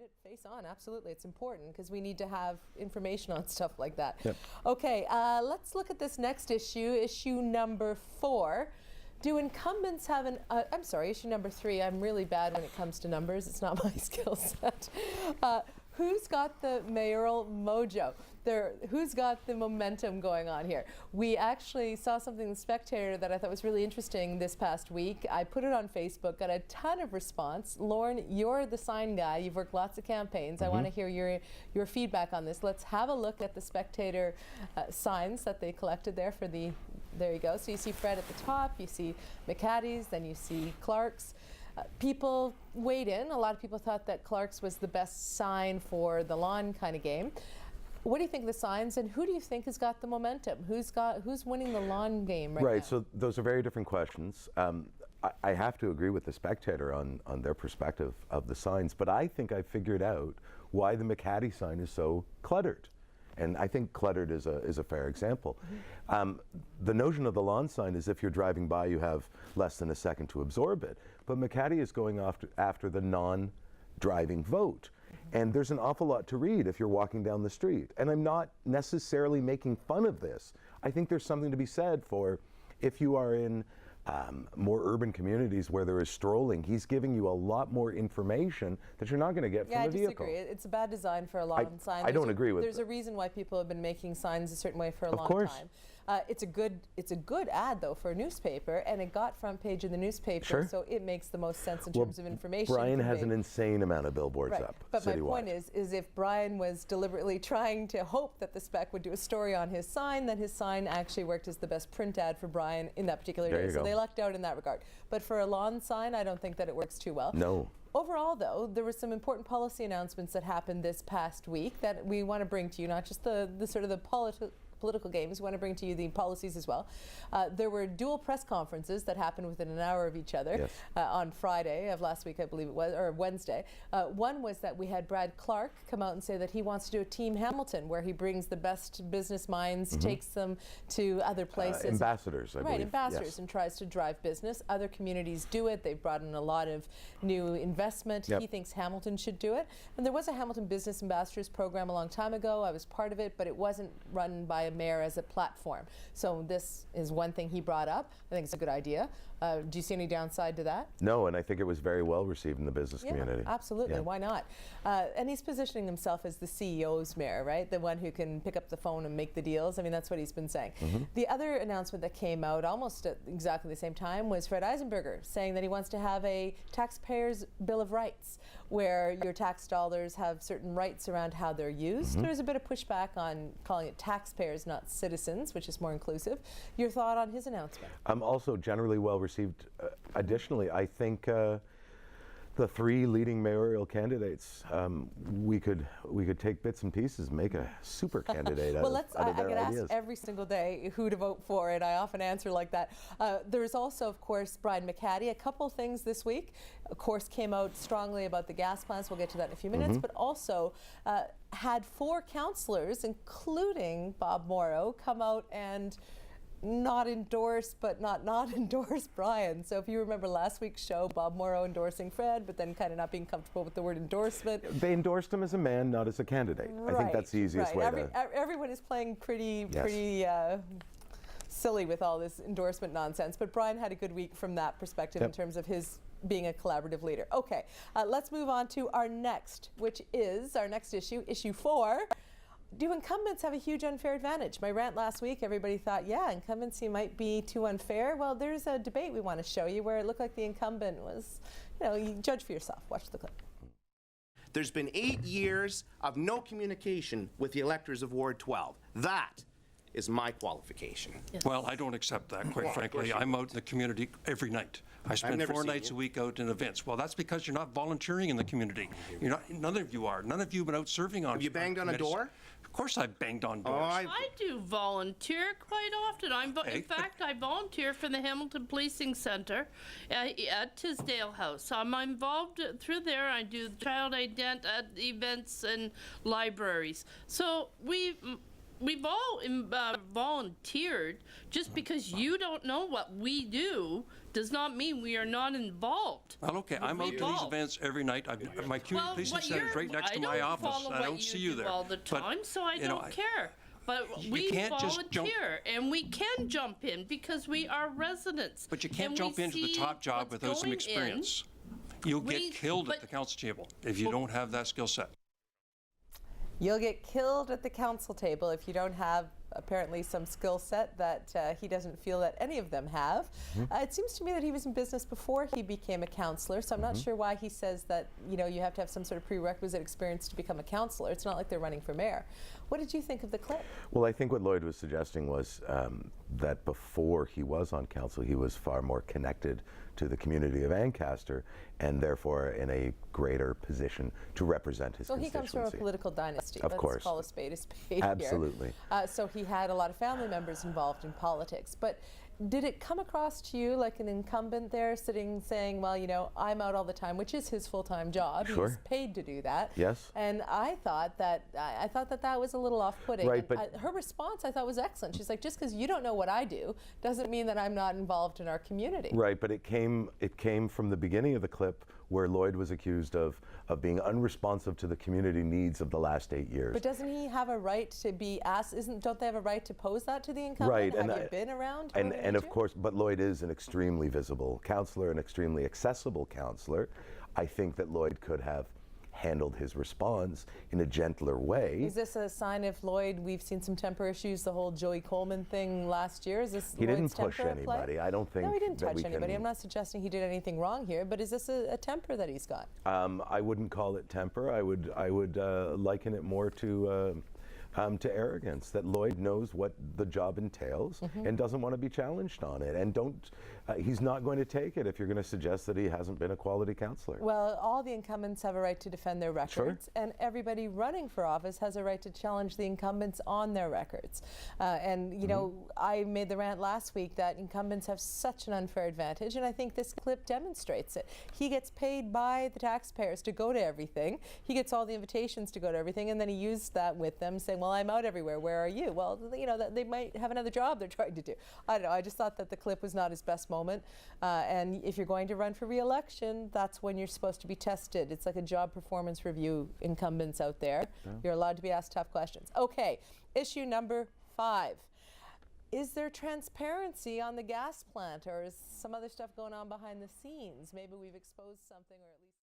it face on, absolutely. It's important because we need to have information on stuff like that. Yep. Okay, let's look at this next issue, issue number 4. Do incumbents have an, I'm sorry, issue number 3. I'm really bad when it comes to numbers. It's not my skill set. Who's got the mayoral mojo? Who's got the momentum going on here? We actually saw something in The Spectator that I thought was really interesting this past week. I put it on Facebook, got a ton of response. Lauren, you're the sign guy. You've worked lots of campaigns. I want to hear your feedback on this. Let's have a look at The Spectator signs that they collected there for the, there you go. So you see Fred at the top, you see McCaddy's, then you see Clark's. People weighed in. A lot of people thought that Clark's was the best sign for the lawn kind of game. What do you think of the signs, and who do you think has got the momentum? Who's winning the lawn game right now? Right, so those are very different questions. I have to agree with The Spectator on their perspective of the signs, but I think I figured out why the McCaddy sign is so cluttered. And I think cluttered is a fair example. The notion of the lawn sign is if you're driving by, you have less than a second to absorb it. But McCaddy is going after the non-driving vote. And there's an awful lot to read if you're walking down the street. And I'm not necessarily making fun of this. I think there's something to be said for if you are in more urban communities where there is strolling, he's giving you a lot more information that you're not going to get from a vehicle. Yeah, I disagree. It's a bad design for a lawn sign. I don't agree with There's a reason why people have been making signs a certain way for a long time. It's a good ad though for a newspaper, and it got front page in the newspaper, so it makes the most sense in terms of information. Brian has an insane amount of billboards up But citywide. my point is if Brian was deliberately trying to hope that the Spec would do a story on his sign, then his sign actually worked as the best print ad for Brian in that particular day. So they lucked out in that regard. But for a lawn sign, I don't think that it works too well. No. Overall, though, there were some important policy announcements that happened this past week that we want to bring to you, not just the sort of the political games. We want to bring to you the policies as well. There were dual press conferences that happened within an hour of each other on Friday of last week, I believe it was, or Wednesday. One was that we had Brad Clark come out and say that he wants to do a Team Hamilton, where he brings the best business minds, takes them to other places. Ambassadors, I believe. Right, ambassadors, and tries to drive business. Other communities do it. They've brought in a lot of new investment. He thinks Hamilton should do it. And there was a Hamilton Business Ambassadors program a long time ago. I was part of it, but it wasn't run by a mayor as a platform. So this is one thing he brought up. I think it's a good idea. Do you see any downside to that? No, and I think it was very well received in the business community. Absolutely. Why not? And he's positioning himself as the CEO's mayor, right? The one who can pick up the phone and make the deals. I mean, that's what he's been saying. The other announcement that came out almost at exactly the same time was Fred Eisenberger saying that he wants to have a taxpayer's bill of rights, where your tax dollars have certain rights around how they're used. There's a bit of pushback on calling it taxpayers, not citizens, which is more inclusive. Your thought on his announcement? Also generally well received. Additionally, I think the 3 leading mayoral candidates, we could take bits and pieces, make a super candidate out of their I get ideas. asked every single day who to vote for, and I often answer like that. There's also, of course, Brian McCaddy. A couple things this week, of course, came out strongly about the gas plants. We'll get to that in a few minutes, but also had 4 councillors, including Bob Morrow, come out and not endorse, but not endorse Brian. So if you remember last week's show, Bob Morrow endorsing Fred, but then kind of not being comfortable with the word endorsement. They endorsed him as a man, not as a candidate. I think that's the easiest way to... Everyone is playing pretty silly with all this endorsement nonsense, but Brian had a good week from that perspective in terms of his being a collaborative leader. Okay, let's move on to our next, which is our next issue, issue 4. Do incumbents have a huge unfair advantage? My rant last week, everybody thought, yeah, incumbency might be too unfair. Well, there's a debate we want to show you where it looked like the incumbent was, you judge for yourself. Watch the clip. There's been 8 years of no communication with the electors of Ward 12. That is my qualification. Well, I don't accept that, quite frankly. I'm out in the community every night. I spend 4 nights a week out in events. Well, that's because you're not volunteering in the community. You're not. None of you are. None of you have been out serving on. Have you banged on a door? Of course, I banged on doors. I do volunteer quite often. In fact, I volunteer for the Hamilton Policing Centre at Tisdale House. I'm involved through there. I do child ident at events and libraries. So we've all volunteered. Just because you don't know what we do does not mean we are not involved. Well, okay, I'm out to these Involved. events every night. My community policing what center is you're- right next to my office. I don't see you there. all the But, time, so I you know, don't care. But you we can't just jump- volunteer, and we can jump in because we are residents. But you can't and jump we into the see top job what's without some going in. experience. You'll We- get killed at but- the council table if you don't have that skill set. You'll get killed at the council table if you don't have apparently some skill set that he doesn't feel that any of them have. It seems to me that he was in business before he became a councillor, so I'm not sure why he says that, you know, you have to have some sort of prerequisite experience to become a councillor. It's not like they're running for mayor. What did you think of the clip? Well, I think what Lloyd was suggesting was that before he was on council, he was far more connected to the community of Ancaster and therefore in a greater position to represent his So he constituency. comes from a political dynasty. Of Let's course. call a spade here. Absolutely. So he had a lot of family members involved in politics. But did it come across to you like an incumbent there sitting saying, well, you know, I'm out all the time, which is his full-time job. Sure. He's paid to do that. Yes. And I thought that that was a little off-putting. Right, And but- her response I thought was excellent. She's like, just because you don't know what I do doesn't mean that I'm not involved in our community. Right, but it came from the beginning of the clip where Lloyd was accused of being unresponsive to the community needs of the last 8 years. But doesn't he have a right to be asked? Don't they have a right to pose that to the incumbent? Right, Have and you been around? And of course, but Lloyd is an extremely visible councillor, an extremely accessible councillor. I think that Lloyd could have handled his response in a gentler way. Is this a sign of Lloyd? We've seen some temper issues, the whole Joey Coleman thing last year. Is this He Lloyd's didn't push temper at play? anybody. I don't think No, he didn't that touch we anybody. can- I'm not suggesting he did anything wrong here, but is this a temper that he's got? I wouldn't call it temper. I would liken it more to arrogance. That Lloyd knows what the job entails and doesn't want to be challenged on it, and he's not going to take it if you're going to suggest that he hasn't been a quality councillor. Well, all the incumbents have a right to defend their records, and everybody running for office has a right to challenge the incumbents on their records. And, you know, I made the rant last week that incumbents have such an unfair advantage, and I think this clip demonstrates it. He gets paid by the taxpayers to go to everything. He gets all the invitations to go to everything, and then he used that with them, saying, well, I'm out everywhere. Where are you? Well, you know, they might have another job they're trying to do. I don't know. I just thought that the clip was not his best moment. And if you're going to run for re-election, that's when you're supposed to be tested. It's like a job performance review, incumbents out there. You're allowed to be asked tough questions. Okay, issue number 5. Is there transparency on the gas plant, or is some other stuff going on behind the scenes? Maybe we've exposed something, or at least